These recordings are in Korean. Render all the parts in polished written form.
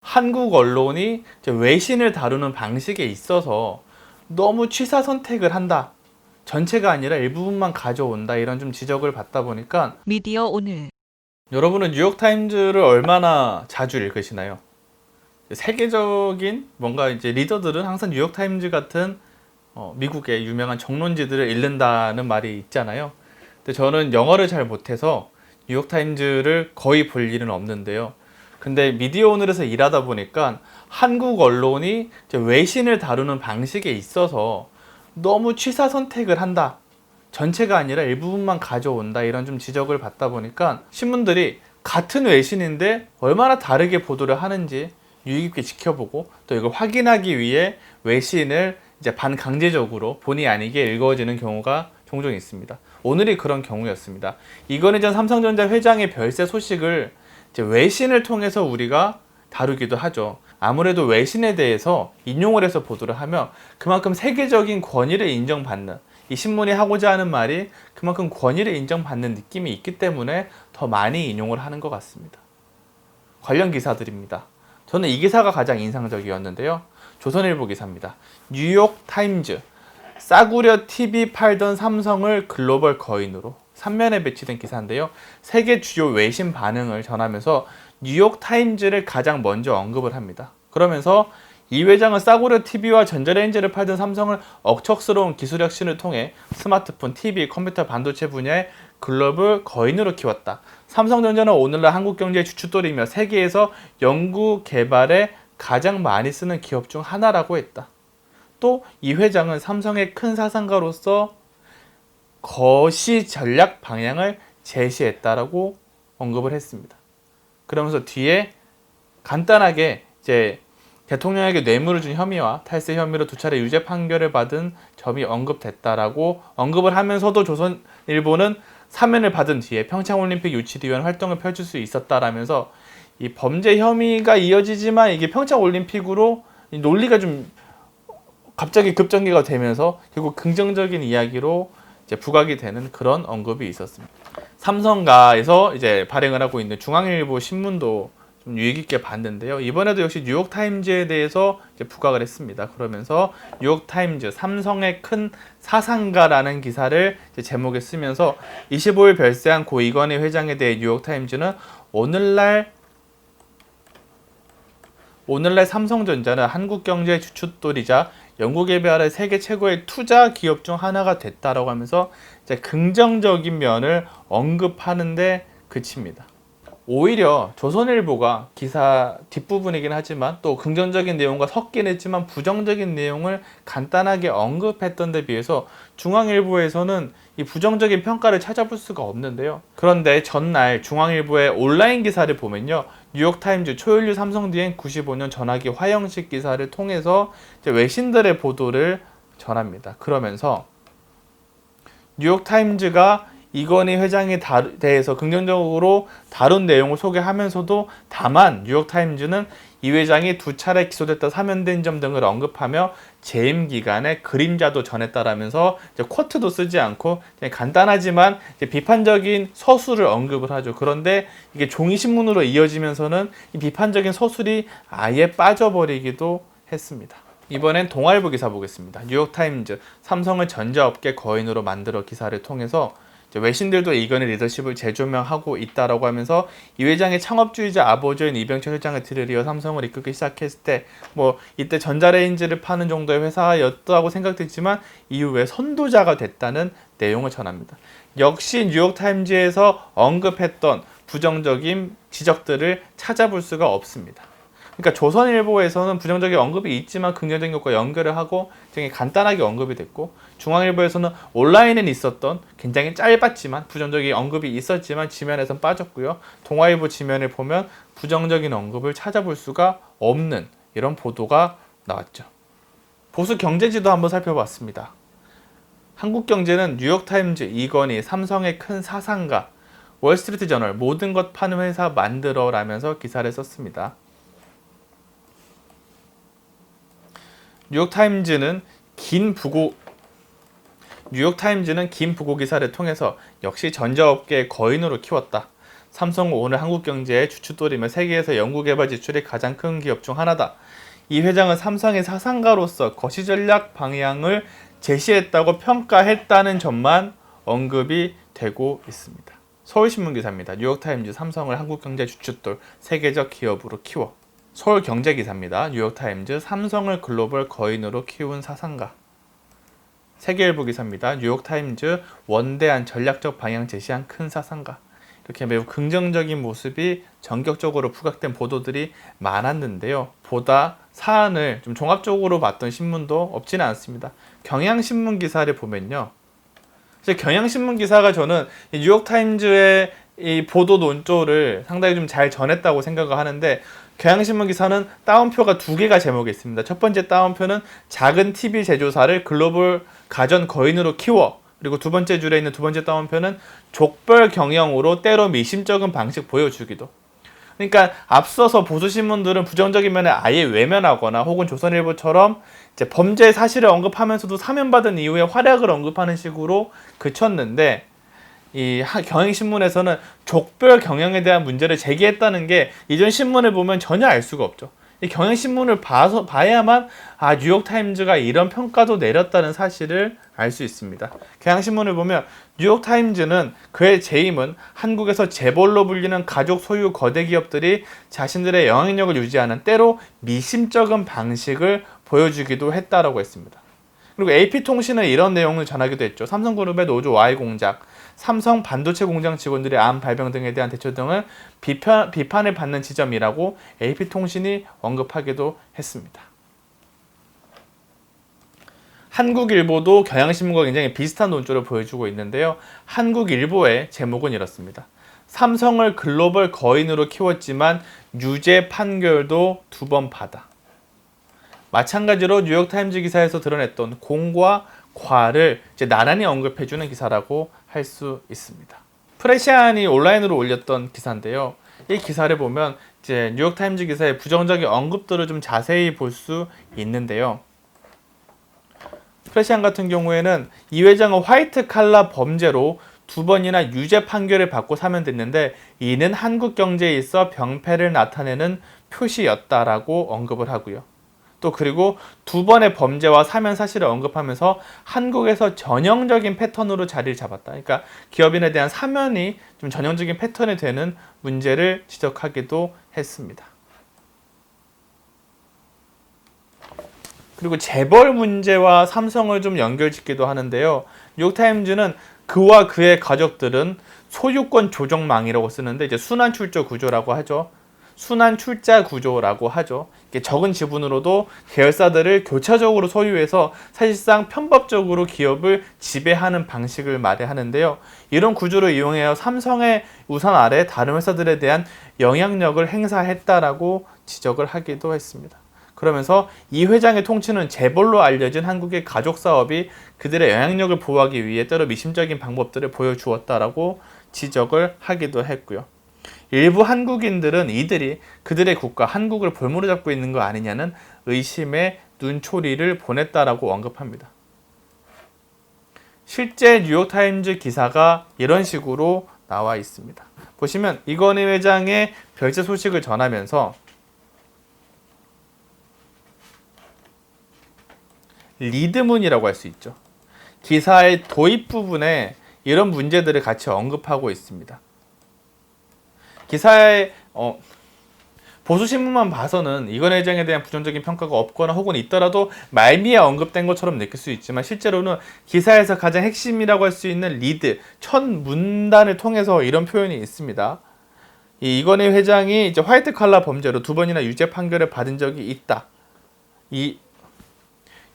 한국 언론이 외신을 다루는 방식에 있어서 너무 취사 선택을 한다. 전체가 아니라 일부분만 가져온다. 이런 좀 지적을 받다 보니까 미디어 오늘 여러분은 뉴욕타임즈를 얼마나 자주 읽으시나요? 세계적인 뭔가 이제 리더들은 항상 뉴욕타임즈 같은 미국의 유명한 정론지들을 읽는다는 말이 있잖아요. 근데 저는 영어를 잘 못해서 뉴욕타임즈를 거의 볼 일은 없는데요. 근데 미디어 오늘에서 일하다 보니까 한국 언론이 외신을 다루는 방식에 있어서 너무 취사 선택을 한다. 전체가 아니라 일부분만 가져온다. 이런 좀 지적을 받다 보니까 신문들이 같은 외신인데 얼마나 다르게 보도를 하는지 유의 깊게 지켜보고 또 이걸 확인하기 위해 외신을 이제 반강제적으로 본의 아니게 읽어지는 경우가 종종 있습니다. 오늘이 그런 경우였습니다. 이건희 전 삼성전자 회장의 별세 소식을 이제 외신을 통해서 우리가 다루기도 하죠. 아무래도 외신에 대해서 인용을 해서 보도를 하면 그만큼 세계적인 권위를 인정받는, 이 신문이 하고자 하는 말이 그만큼 권위를 인정받는 느낌이 있기 때문에 더 많이 인용을 하는 것 같습니다. 관련 기사들입니다. 저는 이 기사가 가장 인상적이었는데요. 조선일보 기사입니다. 뉴욕타임즈, 싸구려 TV 팔던 삼성을 글로벌 거인으로. 3면에 배치된 기사인데요. 세계 주요 외신 반응을 전하면서 뉴욕타임즈를 가장 먼저 언급을 합니다. 그러면서 이 회장은 싸구려 TV와 전자레인지를 팔던 삼성을 억척스러운 기술 혁신을 통해 스마트폰, TV, 컴퓨터, 반도체 분야의 글로벌 거인으로 키웠다. 삼성전자는 오늘날 한국 경제의 주춧돌이며 세계에서 연구 개발에 가장 많이 쓰는 기업 중 하나라고 했다. 또 이 회장은 삼성의 큰 사상가로서 거시 전략 방향을 제시했다라고 언급을 했습니다. 그러면서 뒤에 간단하게 이제 대통령에게 뇌물을 준 혐의와 탈세 혐의로 2차례 유죄 판결을 받은 점이 언급됐다라고 언급을 하면서도 조선일보는 사면을 받은 뒤에 평창올림픽 유치를 위한 활동을 펼칠 수 있었다라면서 이 범죄 혐의가 이어지지만 이게 평창올림픽으로 논리가 좀 갑자기 급전개가 되면서 결국 긍정적인 이야기로 이제 부각이 되는 그런 언급이 있었습니다. 삼성가에서 이제 발행을 하고 있는 중앙일보 신문도 좀 유의 깊게 봤는데요. 이번에도 역시 뉴욕타임즈에 대해서 이제 부각을 했습니다. 그러면서 뉴욕타임즈 삼성의 큰 사상가라는 기사를 이제 제목에 쓰면서 25일 별세한 고 이건희 회장에 대해 뉴욕타임즈는 오늘날 삼성전자는 한국 경제의 주춧돌이자 연구개발의 세계 최고의 투자 기업 중 하나가 됐다라고 하면서 이제 긍정적인 면을 언급하는데 그칩니다. 오히려 조선일보가 기사 뒷부분이긴 하지만 또 긍정적인 내용과 섞긴 했지만 부정적인 내용을 간단하게 언급했던 데 비해서 중앙일보에서는 이 부정적인 평가를 찾아볼 수가 없는데요. 그런데 전날 중앙일보의 온라인 기사를 보면요. 뉴욕타임즈 초연료 삼성 DN 95년 전화기 화형식 기사를 통해서 이제 외신들의 보도를 전합니다. 그러면서 뉴욕타임즈가 이건희 회장에 대해서 긍정적으로 다룬 내용을 소개하면서도 다만 뉴욕타임즈는 이 회장이 2차례 기소됐다 사면된 점 등을 언급하며 재임 기간에 그림자도 전했다라면서 이제 쿼트도 쓰지 않고 그냥 간단하지만 이제 비판적인 서술을 언급을 하죠. 그런데 이게 종이 신문으로 이어지면서는 이 비판적인 서술이 아예 빠져버리기도 했습니다. 이번엔 동아일보 기사 보겠습니다. 뉴욕타임즈, 삼성을 전자업계 거인으로 만들어 기사를 통해서 외신들도 이건희 리더십을 재조명하고 있다라고 하면서 이 회장의 창업주의자 아버지인 이병철 회장의 뒤를 이어 삼성을 이끌기 시작했을 때 이때 전자레인지를 파는 정도의 회사였다고 생각됐지만 이후에 선도자가 됐다는 내용을 전합니다. 역시 뉴욕타임즈에서 언급했던 부정적인 지적들을 찾아볼 수가 없습니다. 그러니까 조선일보에서는 부정적인 언급이 있지만 긍정적인 것과 연결을 하고 굉장히 간단하게 언급이 됐고 중앙일보에서는 온라인에 있었던 굉장히 짧았지만 부정적인 언급이 있었지만 지면에선 빠졌고요. 동아일보 지면을 보면 부정적인 언급을 찾아볼 수가 없는 이런 보도가 나왔죠. 보수 경제지도 한번 살펴봤습니다. 한국경제는 뉴욕타임즈, 이건희, 삼성의 큰 사상가, 월스트리트저널 모든 것 파는 회사 만들어라면서 기사를 썼습니다. 뉴욕타임즈는 긴 부고 기사를 통해서 역시 전자업계의 거인으로 키웠다. 삼성은 오늘 한국 경제의 주춧돌이며 세계에서 연구개발 지출이 가장 큰 기업 중 하나다. 이 회장은 삼성의 사상가로서 거시 전략 방향을 제시했다고 평가했다는 점만 언급이 되고 있습니다. 서울신문 기사입니다. 뉴욕타임즈 삼성을 한국 경제 주춧돌, 세계적 기업으로 키워. 서울경제 기사입니다. 뉴욕타임즈 삼성을 글로벌 거인으로 키운 사상가. 세계일보 기사입니다. 뉴욕타임즈 원대한 전략적 방향 제시한 큰 사상가. 이렇게 매우 긍정적인 모습이 전격적으로 부각된 보도들이 많았는데요. 보다 사안을 좀 종합적으로 봤던 신문도 없지는 않습니다. 경향신문 기사를 보면요. 경향신문 기사가 저는 뉴욕타임즈의 이 보도 논조를 상당히 좀 잘 전했다고 생각을 하는데, 경향신문 기사는 따옴표가 두 개가 제목에 있습니다. 첫 번째 따옴표는 작은 TV 제조사를 글로벌 가전 거인으로 키워. 그리고 두 번째 줄에 있는 두 번째 따옴표는 족벌 경영으로 때로 미심쩍은 방식 보여주기도. 그러니까 앞서서 보수신문들은 부정적인 면에 아예 외면하거나 혹은 조선일보처럼 이제 범죄 사실을 언급하면서도 사면받은 이후에 활약을 언급하는 식으로 그쳤는데, 이 경향신문에서는 족별 경영에 대한 문제를 제기했다는 게 이전 신문을 보면 전혀 알 수가 없죠. 이 경향신문을 봐야만 뉴욕타임즈가 이런 평가도 내렸다는 사실을 알 수 있습니다. 경향신문을 보면 뉴욕타임즈는 그의 재임은 한국에서 재벌로 불리는 가족 소유 거대 기업들이 자신들의 영향력을 유지하는 때로 미심쩍은 방식을 보여주기도 했다라고 했습니다. 그리고 AP통신은 이런 내용을 전하기도 했죠. 삼성그룹의 노조 Y 공작, 삼성 반도체 공장 직원들의 암 발병 등에 대한 대처 등을 비판을 받는 지점이라고 AP통신이 언급하기도 했습니다. 한국일보도 경향신문과 굉장히 비슷한 논조를 보여주고 있는데요. 한국일보의 제목은 이렇습니다. 삼성을 글로벌 거인으로 키웠지만 유죄 판결도 2번 받아. 마찬가지로 뉴욕타임즈 기사에서 드러냈던 공과 과를 이제 나란히 언급해주는 기사라고 할 수 있습니다. 프레시안이 온라인으로 올렸던 기사인데요. 이 기사를 보면 이제 뉴욕타임즈 기사의 부정적인 언급들을 좀 자세히 볼 수 있는데요. 프레시안 같은 경우에는 이 회장은 화이트 칼라 범죄로 2번이나 유죄 판결을 받고 사면됐는데 이는 한국 경제에 있어 병폐를 나타내는 표시였다라고 언급을 하고요. 또 그리고 2번의 범죄와 사면 사실을 언급하면서 한국에서 전형적인 패턴으로 자리를 잡았다. 그러니까 기업인에 대한 사면이 좀 전형적인 패턴이 되는 문제를 지적하기도 했습니다. 그리고 재벌 문제와 삼성을 좀 연결짓기도 하는데요. 뉴욕타임즈는 그와 그의 가족들은 소유권 조정망이라고 쓰는데 이제 순환 출조 구조라고 하죠. 순환 출자 구조라고 하죠. 적은 지분으로도 계열사들을 교차적으로 소유해서 사실상 편법적으로 기업을 지배하는 방식을 말하는데요. 이런 구조를 이용하여 삼성의 우산 아래 다른 회사들에 대한 영향력을 행사했다라고 지적을 하기도 했습니다. 그러면서 이 회장의 통치는 재벌로 알려진 한국의 가족 사업이 그들의 영향력을 보호하기 위해 때로 미심적인 방법들을 보여주었다라고 지적을 하기도 했고요. 일부 한국인들은 이들이 그들의 국가 한국을 볼모로 잡고 있는 거 아니냐는 의심의 눈초리를 보냈다라고 언급합니다. 실제 뉴욕타임즈 기사가 이런 식으로 나와 있습니다. 보시면 이건희 회장의 별세 소식을 전하면서 리드문이라고 할 수 있죠. 기사의 도입 부분에 이런 문제들을 같이 언급하고 있습니다. 기사의 보수신문만 봐서는 이건희 회장에 대한 부정적인 평가가 없거나 혹은 있더라도 말미에 언급된 것처럼 느낄 수 있지만 실제로는 기사에서 가장 핵심이라고 할 수 있는 리드, 첫 문단을 통해서 이런 표현이 있습니다. 이건희 회장이 이제 화이트 칼라 범죄로 2번이나 유죄 판결을 받은 적이 있다.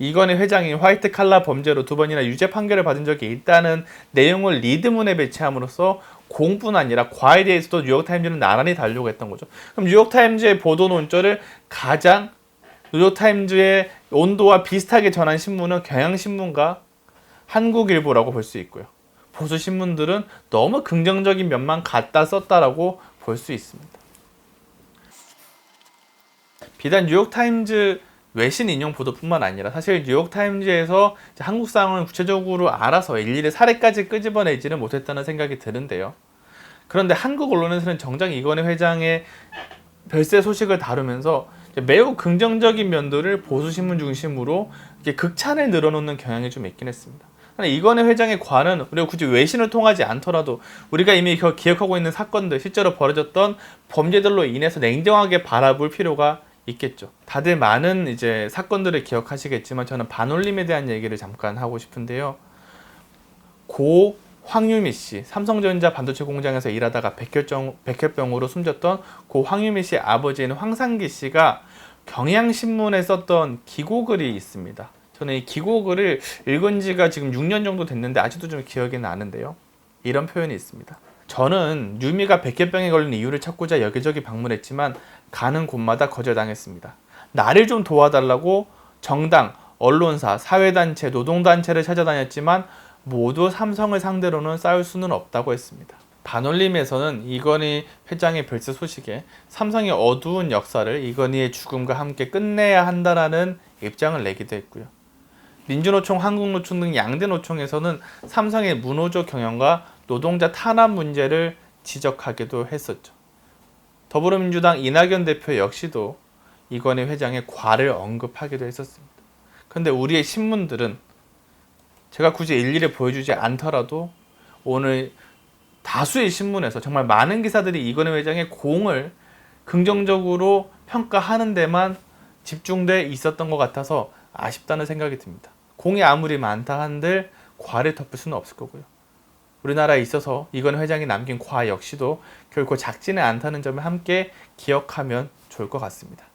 이건희 회장이 화이트 칼라 범죄로 2번이나 유죄 판결을 받은 적이 있다는 내용을 리드문에 배치함으로써 공뿐 아니라 과에 대해서도 뉴욕타임즈는 나란히 다루려고 했던 거죠. 그럼 뉴욕타임즈의 보도 논조를 가장 뉴욕타임즈의 온도와 비슷하게 전한 신문은 경향신문과 한국일보라고 볼 수 있고요. 보수신문들은 너무 긍정적인 면만 갖다 썼다라고 볼 수 있습니다. 비단 뉴욕타임즈 외신 인용 보도뿐만 아니라 사실 뉴욕타임즈에서 한국 상황을 구체적으로 알아서 일일이 사례까지 끄집어내지는 못했다는 생각이 드는데요. 그런데 한국 언론에서는 정작 이건희 회장의 별세 소식을 다루면서 매우 긍정적인 면들을 보수신문 중심으로 이렇게 극찬을 늘어놓는 경향이 좀 있긴 했습니다. 이건희 회장의 과는 우리가 굳이 외신을 통하지 않더라도 우리가 이미 기억하고 있는 사건들, 실제로 벌어졌던 범죄들로 인해서 냉정하게 바라볼 필요가 있겠죠. 다들 많은 이제 사건들을 기억하시겠지만 저는 반올림에 대한 얘기를 잠깐 하고 싶은데요. 고 황유미 씨, 삼성전자 반도체 공장에서 일하다가 백혈병으로 숨졌던 고 황유미 씨의 아버지인 황상기 씨가 경향신문에 썼던 기고글이 있습니다. 저는 이 기고글을 읽은 지가 지금 6년 정도 됐는데 아직도 좀 기억이 나는데요. 이런 표현이 있습니다. 저는 유미가 백혈병에 걸린 이유를 찾고자 여기저기 방문했지만 가는 곳마다 거절당했습니다. 나를 좀 도와달라고 정당, 언론사, 사회단체, 노동단체를 찾아다녔지만 모두 삼성을 상대로는 싸울 수는 없다고 했습니다. 반올림에서는 이건희 회장의 별세 소식에 삼성의 어두운 역사를 이건희의 죽음과 함께 끝내야 한다라는 입장을 내기도 했고요. 민주노총, 한국노총 등 양대 노총에서는 삼성의 무노조 경영과 노동자 탄압 문제를 지적하기도 했었죠. 더불어민주당 이낙연 대표 역시도 이건희 회장의 과를 언급하기도 했었습니다. 그런데 우리의 신문들은 제가 굳이 일일이 보여주지 않더라도 오늘 다수의 신문에서 정말 많은 기사들이 이건희 회장의 공을 긍정적으로 평가하는 데만 집중돼 있었던 것 같아서 아쉽다는 생각이 듭니다. 공이 아무리 많다 한들 과를 덮을 수는 없을 거고요. 우리나라에 있어서 이건희 회장이 남긴 과 역시도 결코 작지는 않다는 점을 함께 기억하면 좋을 것 같습니다.